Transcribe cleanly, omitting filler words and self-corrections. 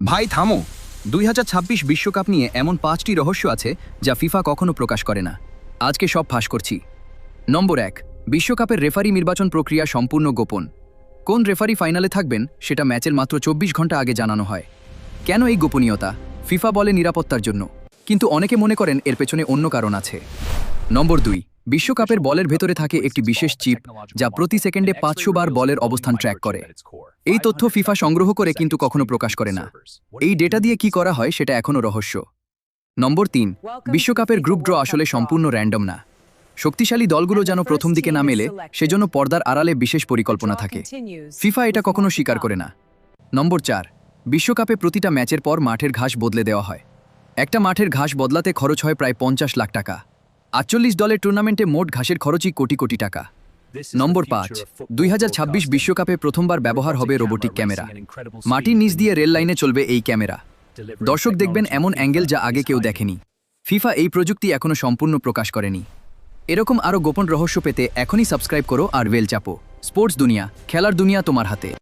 ভাই থামো। 2026 বিশ্বকাপ নিয়ে এমন 5টি রহস্য আছে যা ফিফা কখনো প্রকাশ করে না। আজকে সব ফাঁস করছি। নম্বর 1, বিশ্বকাপের রেফারি নির্বাচন প্রক্রিয়া সম্পূর্ণ গোপন। কোন রেফারি ফাইনালে থাকবেন সেটা ম্যাচের মাত্র 24 ঘন্টা আগে জানানো হয়। কেন এই গোপনীয়তা? ফিফা বলে নিরাপত্তার জন্য, কিন্তু অনেকে মনে করেন এর পেছনে অন্য কারণ আছে। নম্বর 2, বিশ্বকাপের বলের ভেতরে থাকে একটি বিশেষ চিপ যা প্রতি সেকেন্ডে 500 বার বলের অবস্থান ট্র্যাক করে। এই তথ্য ফিফা সংগ্রহ করে কিন্তু কখনো প্রকাশ করে না। এই ডেটা দিয়ে কি করা হয় সেটা এখনও রহস্য। নম্বর 3, বিশ্বকাপের গ্রুপ ড্র আসলে সম্পূর্ণ র্যান্ডম না। শক্তিশালী দলগুলো যেন প্রথম দিকে না মেলে সেজন্য পর্দার আড়ালে বিশেষ পরিকল্পনা থাকে। ফিফা এটা কখনো স্বীকার করে না। নম্বর 4, বিশ্বকাপে প্রতিটা ম্যাচের পর মাঠের ঘাস বদলে দেওয়া হয়। একটা মাঠের ঘাস বদলাতে খরচ হয় প্রায় 50 লাখ টাকা। 48 দলের টুর্নামেন্টে মোট ঘাসের খরচই কোটি কোটি টাকা। নম্বর 5, 2026 বিশ্বকাপে প্রথমবার ব্যবহার হবে রোবোটিক ক্যামেরা। মাটির নিচ দিয়ে রেল লাইনে চলবে এই ক্যামেরা। দর্শক দেখবেন এমন অ্যাঙ্গেল যা আগে কেউ দেখেনি। ফিফা এই প্রযুক্তি এখনো সম্পূর্ণ প্রকাশ করেনি। এরকম আরও গোপন রহস্য পেতে এখনই সাবস্ক্রাইব করো আর বেল চাপো। স্পোর্টস দুনিয়া, খেলার দুনিয়া তোমার হাতে।